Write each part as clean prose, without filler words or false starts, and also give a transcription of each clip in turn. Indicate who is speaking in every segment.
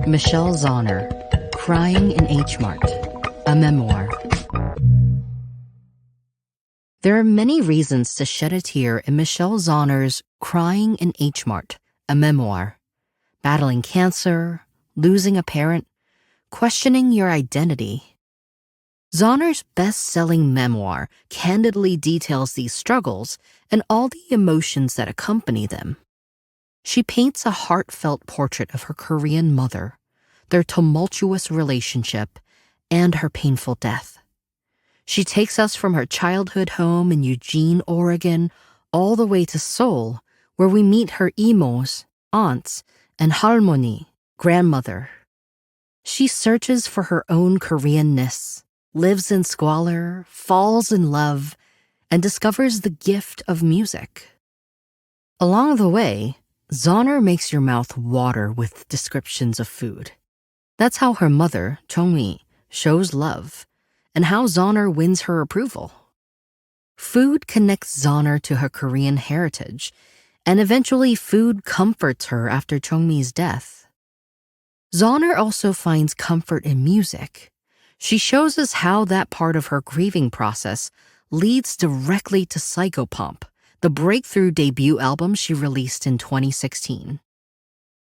Speaker 1: Michelle Zauner, Crying in H-Mart, a memoir. There are many reasons to shed a tear in Michelle Zauner's Crying in H-Mart, a memoir. Battling cancer, losing a parent, questioning your identity. Zauner's best-selling memoir candidly details these struggles and all the emotions that accompany them. She paints a heartfelt portrait of her Korean mother, their tumultuous relationship, and her painful death. She takes us from her childhood home in Eugene, Oregon, all the way to Seoul, where we meet her imos, aunts, and 할머니, grandmother. She searches for her own Koreanness, lives in squalor, falls in love, and discovers the gift of music. Along the way, Zauner makes your mouth water with descriptions of food. That's how her mother, Chong-mi, shows love, and how Zauner wins her approval. Food connects Zauner to her Korean heritage, and eventually food comforts her after Chong-mi's death. Zauner also finds comfort in music. She shows us how that part of her grieving process leads directly to Psychopomp, the breakthrough debut album she released in 2016.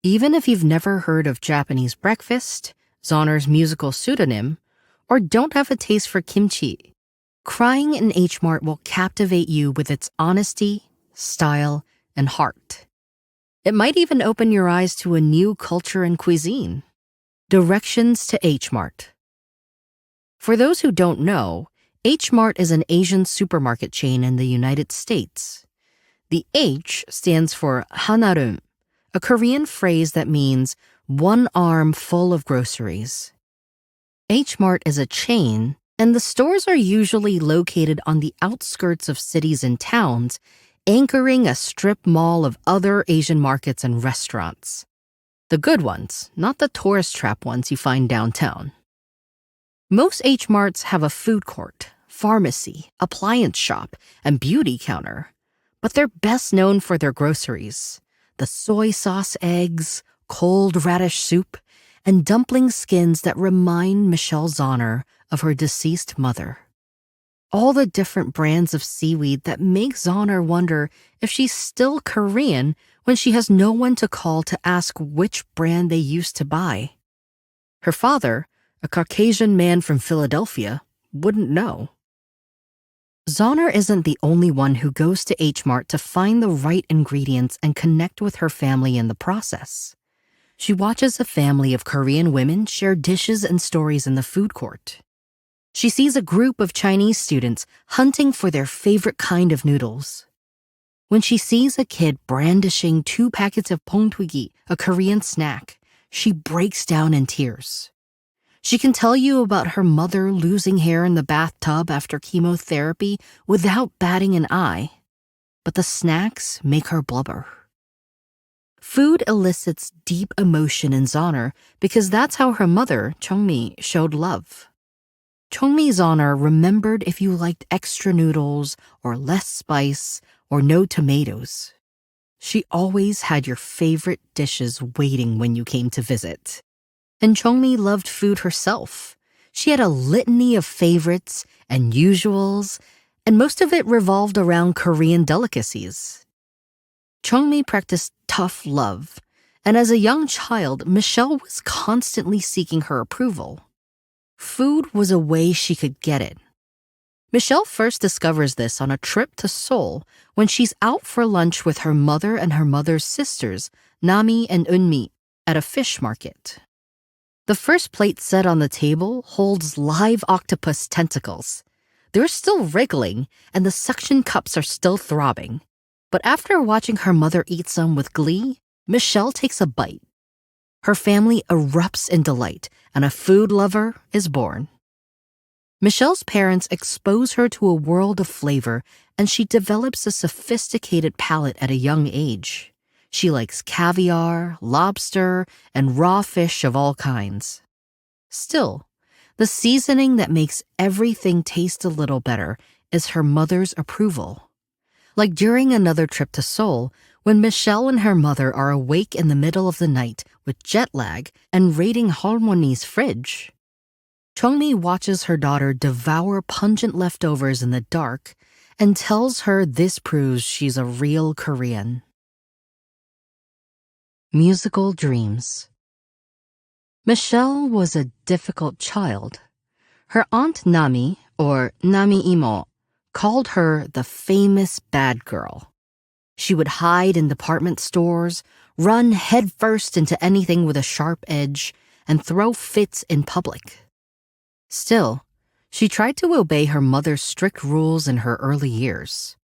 Speaker 1: Even if you've never heard of Japanese Breakfast, Zauner's musical pseudonym, or don't have a taste for kimchi, Crying in H-Mart will captivate you with its honesty, style, and heart. It might even open your eyes to a new culture and cuisine. Directions to H-Mart. For those who don't know, H-Mart is an Asian supermarket chain in the United States. The H stands for hanarum, a Korean phrase that means one arm full of groceries. H-Mart is a chain, and the stores are usually located on the outskirts of cities and towns, anchoring a strip mall of other Asian markets and restaurants. The good ones, not the tourist trap ones you find downtown. Most H-Marts have a food court, pharmacy, appliance shop, and beauty counter, but they're best known for their groceries, the soy sauce eggs, cold radish soup, and dumpling skins that remind Michelle Zauner of her deceased mother. All the different brands of seaweed that make Zauner wonder if she's still Korean when she has no one to call to ask which brand they used to buy. Her father, a Caucasian man from Philadelphia, wouldn't know. Zauner isn't the only one who goes to H-Mart to find the right ingredients and connect with her family in the process. She watches a family of Korean women share dishes and stories in the food court. She sees a group of Chinese students hunting for their favorite kind of noodles. When she sees a kid brandishing 2 packets of pongtwigi, a Korean snack, she breaks down in tears. She can tell you about her mother losing hair in the bathtub after chemotherapy without batting an eye, but the snacks make her blubber. Food elicits deep emotion in Zauner because that's how her mother, Chong-mi, showed love. Chong-mi Zauner remembered if you liked extra noodles or less spice or no tomatoes. She always had your favorite dishes waiting when you came to visit. And Chong-mi loved food herself. She had a litany of favorites and usuals, and most of it revolved around Korean delicacies. Chong-mi practiced tough love, and as a young child, Michelle was constantly seeking her approval. Food was a way she could get it. Michelle first discovers this on a trip to Seoul when she's out for lunch with her mother and her mother's sisters, Nami and Eunmi, at a fish market. The first plate set on the table holds live octopus tentacles. They're still wriggling, and the suction cups are still throbbing. But after watching her mother eat some with glee, Michelle takes a bite. Her family erupts in delight, and a food lover is born. Michelle's parents expose her to a world of flavor, and she develops a sophisticated palate at a young age. She likes caviar, lobster, and raw fish of all kinds. Still, the seasoning that makes everything taste a little better is her mother's approval. Like during another trip to Seoul, When Michelle and her mother are awake in the middle of the night with jet lag and raiding Harmony's fridge, Chungmi watches her daughter devour pungent leftovers in the dark and tells her this proves she's a real Korean. Musical dreams. Michelle was a difficult child. Her aunt Nami, or Nami Imo, called her the famous bad girl. She would hide in department stores, run headfirst into anything with a sharp edge, and throw fits in public. Still, she tried to obey her mother's strict rules in her early years.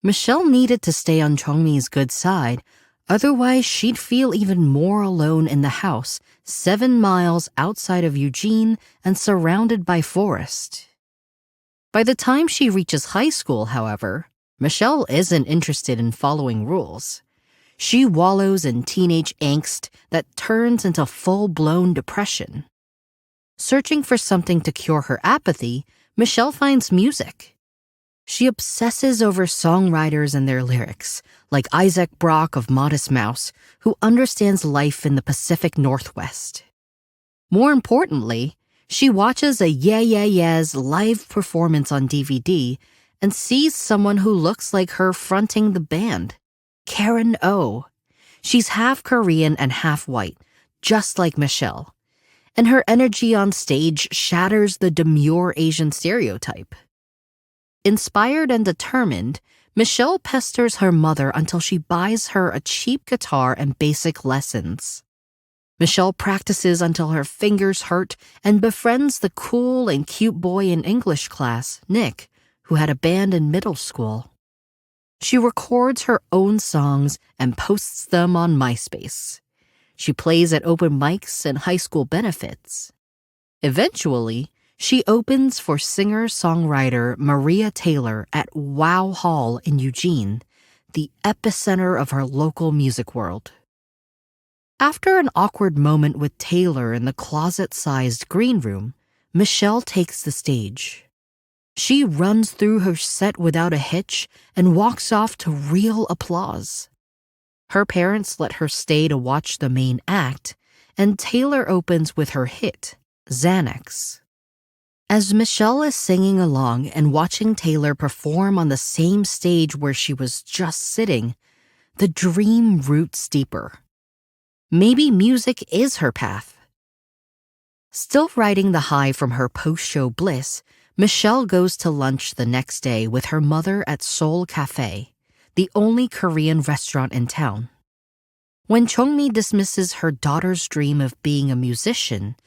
Speaker 1: Michelle needed to stay on Chongmi's good side, otherwise she'd feel even more alone in the house 7 miles outside of Eugene and surrounded by forest. By the time she reaches high school, however, Michelle isn't interested in following rules. She wallows in teenage angst that turns into full-blown depression. Searching for something to cure her apathy, Michelle finds music. She obsesses over songwriters and their lyrics, like Isaac Brock of Modest Mouse, who understands life in the Pacific Northwest. More importantly, she watches a Yeah Yeah Yeah's live performance on DVD and sees someone who looks like her fronting the band, Karen Oh. She's half Korean and half white, just like Michelle, and her energy on stage shatters the demure Asian stereotype. Inspired and determined, Michelle pesters her mother until she buys her a cheap guitar and basic lessons. Michelle practices until her fingers hurt and befriends the cool and cute boy in English class, Nick, who had a band in middle school. She records her own songs and posts them on MySpace. She plays at open mics and high school benefits. Eventually, she opens for singer-songwriter Maria Taylor at Wow Hall in Eugene, the epicenter of her local music world. After an awkward moment with Taylor in the closet-sized green room, Michelle takes the stage. She runs through her set without a hitch and walks off to real applause. Her parents let her stay to watch the main act, and Taylor opens with her hit, Xanax. As Michelle is singing along and watching Taylor perform on the same stage where she was just sitting, the dream roots deeper. Maybe music is her path. Still riding the high from her post-show bliss, Michelle goes to lunch the next day with her mother at Seoul Cafe, the only Korean restaurant in town. When Chongmi dismisses her daughter's dream of being a musician,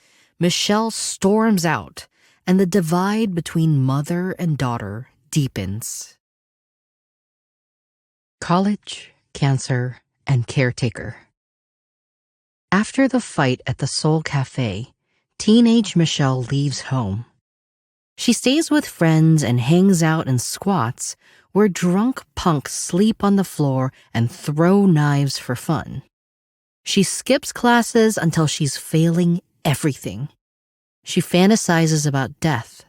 Speaker 1: Michelle storms out, and the divide between mother and daughter deepens. College, cancer, and caretaker. After the fight at the Seoul Cafe, teenage Michelle leaves home. She stays with friends and hangs out in squats where drunk punks sleep on the floor and throw knives for fun. She skips classes until she's failing everything. She fantasizes about death.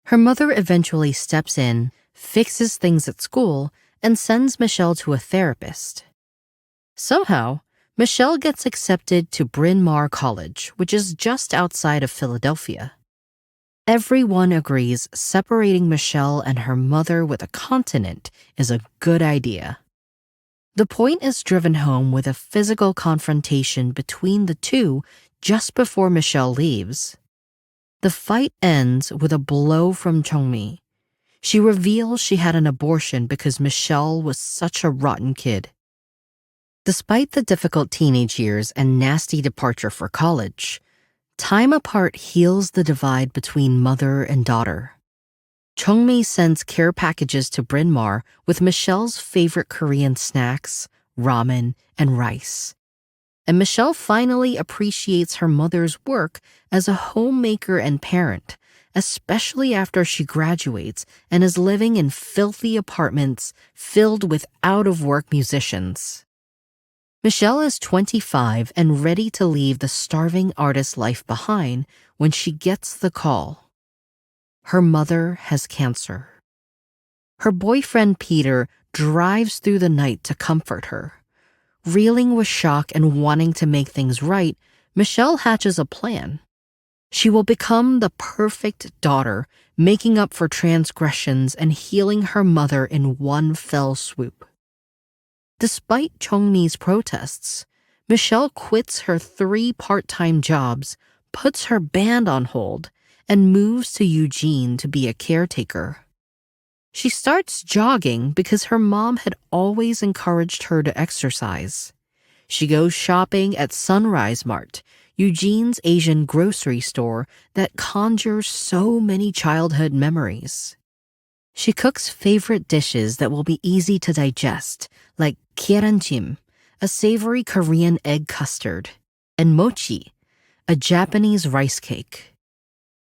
Speaker 1: Her mother eventually steps in, fixes things at school, and sends Michelle to a therapist. Somehow, Michelle gets accepted to Bryn Mawr College, which is just outside of Philadelphia. Everyone agrees separating Michelle and her mother with a continent is a good idea. The point is driven home with a physical confrontation between the two just before Michelle leaves. The fight ends with a blow from Chongmi. She reveals she had an abortion because Michelle was such a rotten kid. Despite the difficult teenage years and nasty departure for college, time apart heals the divide between mother and daughter. Chongmi sends care packages to Bryn Mawr with Michelle's favorite Korean snacks, ramen, and rice. And Michelle finally appreciates her mother's work as a homemaker and parent, especially after she graduates and is living in filthy apartments filled with out-of-work musicians. Michelle is 25 and ready to leave the starving artist life behind when she gets the call. Her mother has cancer. Her boyfriend Peter drives through the night to comfort her. Reeling with shock and wanting to make things right, Michelle hatches a plan. She will become the perfect daughter, making up for transgressions and healing her mother in one fell swoop. Despite Chongmi's protests, Michelle quits her 3 part-time jobs, puts her band on hold, and moves to Eugene to be a caretaker. She starts jogging because her mom had always encouraged her to exercise. She goes shopping at Sunrise Mart, Eugene's Asian grocery store that conjures so many childhood memories. She cooks favorite dishes that will be easy to digest, like kieranjim, a savory Korean egg custard, and mochi, a Japanese rice cake.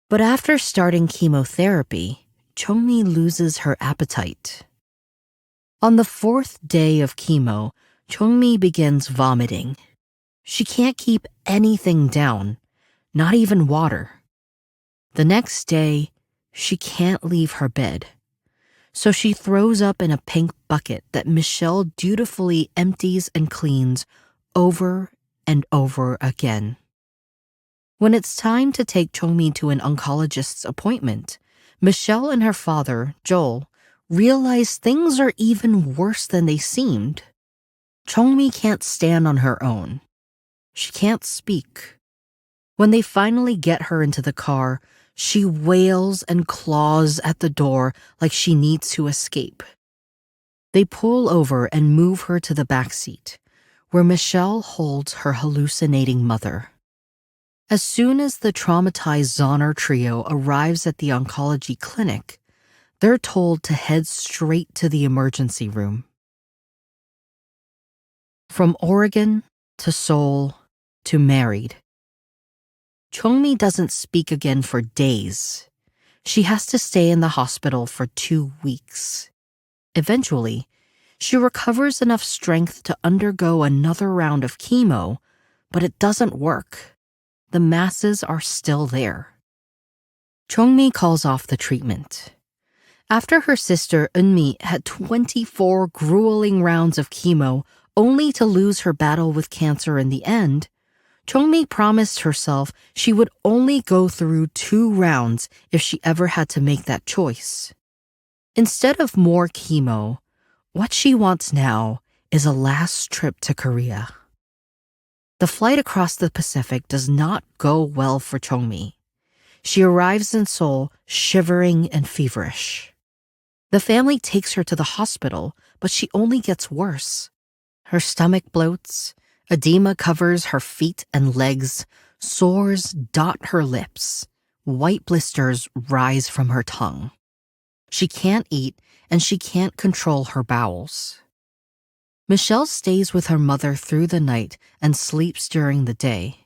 Speaker 1: But after starting chemotherapy, Chongmi loses her appetite. On the 4th day of chemo, Chongmi begins vomiting. She can't keep anything down, not even water. The next day, she can't leave her bed. So she throws up in a pink bucket that Michelle dutifully empties and cleans over and over again. When it's time to take Chongmi to an oncologist's appointment, Michelle and her father, Joel, realize things are even worse than they seemed. Chongmi can't stand on her own. She can't speak. When they finally get her into the car, she wails and claws at the door like she needs to escape. They pull over and move her to the back seat, where Michelle holds her hallucinating mother. As soon as the traumatized Zauner trio arrives at the oncology clinic, they're told to head straight to the emergency room. From Oregon to Seoul to married, Chongmi doesn't speak again for days. She has to stay in the hospital for 2 weeks. Eventually, she recovers enough strength to undergo another round of chemo, but it doesn't work. The masses are still there. Chongmi calls off the treatment. After her sister Eunmi had 24 grueling rounds of chemo only to lose her battle with cancer in the end, Chongmi promised herself she would only go through 2 rounds if she ever had to make that choice. Instead of more chemo, what she wants now is a last trip to Korea. The flight across the Pacific does not go well for Chongmi. She arrives in Seoul shivering and feverish. The family takes her to the hospital, but she only gets worse. Her stomach bloats, edema covers her feet and legs, sores dot her lips, white blisters rise from her tongue. She can't eat and she can't control her bowels. Michelle stays with her mother through the night and sleeps during the day.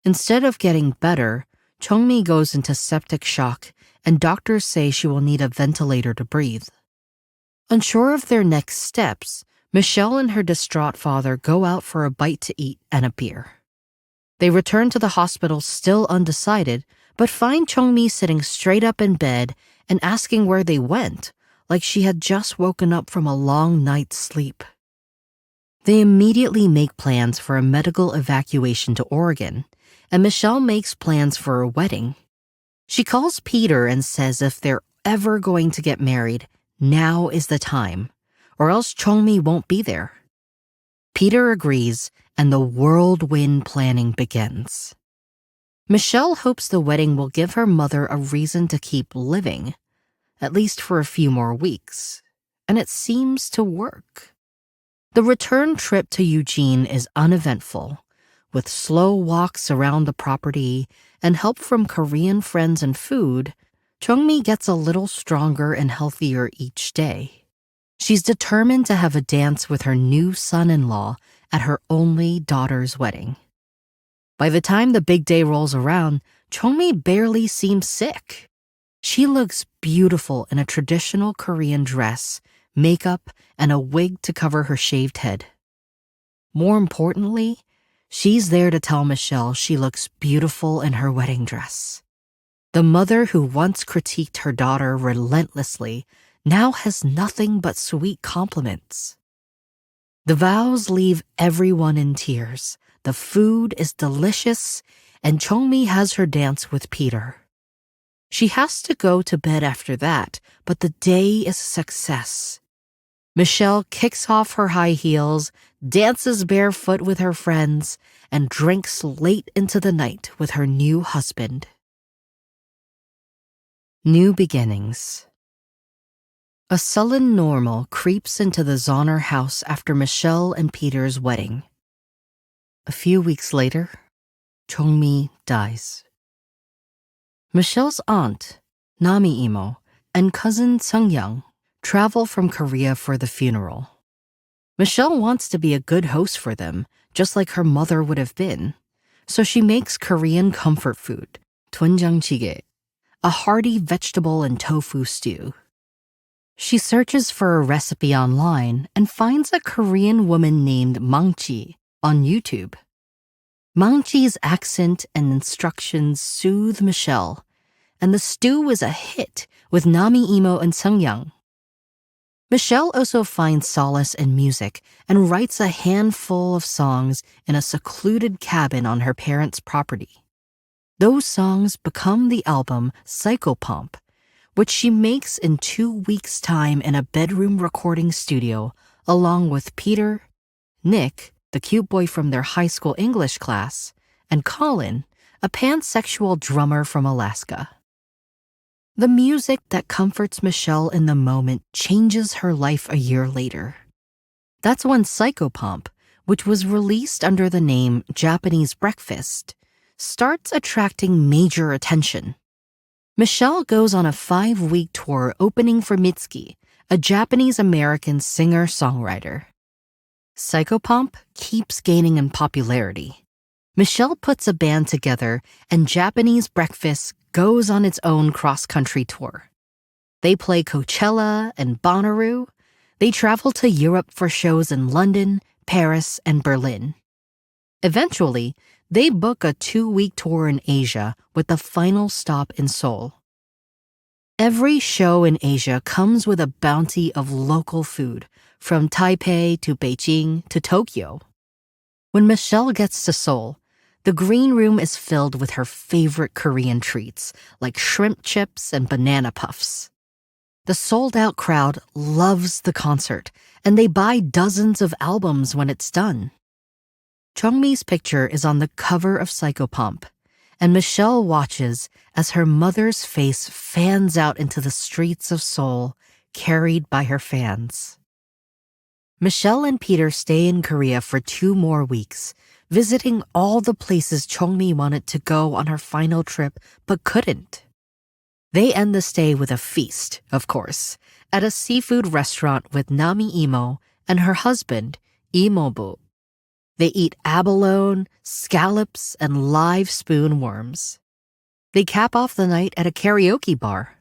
Speaker 1: Instead of getting better, Chongmi goes into septic shock and doctors say she will need a ventilator to breathe. Unsure of their next steps, Michelle and her distraught father go out for a bite to eat and a beer. They return to the hospital still undecided, but find Chongmi sitting straight up in bed and asking where they went, like she had just woken up from a long night's sleep. They immediately make plans for a medical evacuation to Oregon, and Michelle makes plans for a wedding. She calls Peter and says if they're ever going to get married, now is the time, or else Chongmi won't be there. Peter agrees, and the whirlwind planning begins. Michelle hopes the wedding will give her mother a reason to keep living, at least for a few more weeks, and it seems to work. The return trip to Eugene is uneventful, with slow walks around the property and help from Korean friends and food. Chongmi gets a little stronger and healthier each day. She's determined to have a dance with her new son-in-law at her only daughter's wedding. By the time the big day rolls around, Chongmi barely seems sick. She looks beautiful in a traditional Korean dress, makeup, and a wig to cover her shaved head. More importantly, she's there to tell Michelle she looks beautiful in her wedding dress. The mother who once critiqued her daughter relentlessly now has nothing but sweet compliments. The vows leave everyone in tears. The food is delicious, and Chongmi has her dance with Peter. She has to go to bed after that, but the day is a success. Michelle kicks off her high heels, dances barefoot with her friends, and drinks late into the night with her new husband. New beginnings. A sullen normal creeps into the Zauner house after Michelle and Peter's wedding. A few weeks later, Chongmi dies. Michelle's aunt, Nami Imo, and cousin Sung-young travel from Korea for the funeral. Michelle wants to be a good host for them, just like her mother would have been, so she makes Korean comfort food, doenjangjjigae, a hearty vegetable and tofu stew. She searches for a recipe online and finds a Korean woman named Mangchi on YouTube. Mangchi's accent and instructions soothe Michelle, and the stew is a hit with Nami Imo and Sung-young. Michelle also finds solace in music and writes a handful of songs in a secluded cabin on her parents' property. Those songs become the album Psychopomp, which she makes in 2 weeks' time in a bedroom recording studio, along with Peter, Nick, the cute boy from their high school English class, and Colin, a pansexual drummer from Alaska. The music that comforts Michelle in the moment changes her life a year later. That's when Psychopomp, which was released under the name Japanese Breakfast, starts attracting major attention. Michelle goes on a 5-week tour opening for Mitski, a Japanese-American singer-songwriter. Psychopomp keeps gaining in popularity. Michelle puts a band together, and Japanese Breakfast goes on its own cross-country tour. They play Coachella and Bonnaroo. They travel to Europe for shows in London, Paris, and Berlin. Eventually, they book a 2-week tour in Asia with the final stop in Seoul. Every show in Asia comes with a bounty of local food, from Taipei to Beijing to Tokyo. When Michelle gets to Seoul, the green room is filled with her favorite Korean treats, like shrimp chips and banana puffs. The sold-out crowd loves the concert, and they buy dozens of albums when it's done. Chongmi's picture is on the cover of Psychopomp, and Michelle watches as her mother's face fans out into the streets of Seoul, carried by her fans. Michelle and Peter stay in Korea for 2 more weeks, visiting all the places Chongmi wanted to go on her final trip but couldn't. They end the stay with a feast, of course, at a seafood restaurant with Nami Imo and her husband, Imobu. They eat abalone, scallops, and live spoon worms. They cap off the night at a karaoke bar.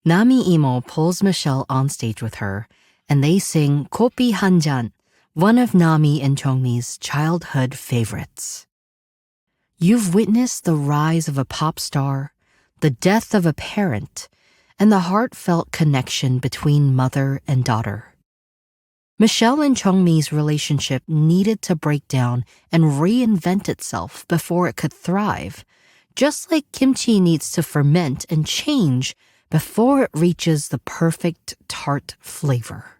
Speaker 1: Nami Imo pulls Michelle on stage with her, and they sing Kopi Hanjan, one of Nami and Chongmi's childhood favorites. You've witnessed the rise of a pop star, the death of a parent, and the heartfelt connection between mother and daughter. Michelle and Chongmi's relationship needed to break down and reinvent itself before it could thrive, just like kimchi needs to ferment and change before it reaches the perfect tart flavor.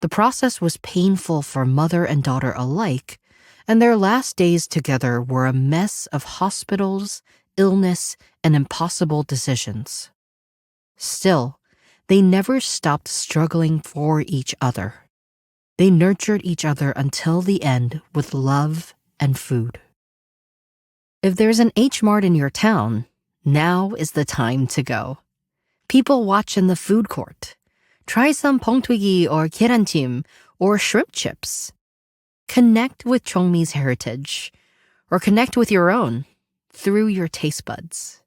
Speaker 1: The process was painful for mother and daughter alike, and their last days together were a mess of hospitals, illness, and impossible decisions. Still, they never stopped struggling for each other. They nurtured each other until the end with love and food. If there's an H Mart in your town, now is the time to go. People watch in the food court. Try some pongtwigi or keranjim or shrimp chips. Connect with Chongmi's heritage, or connect with your own through your taste buds.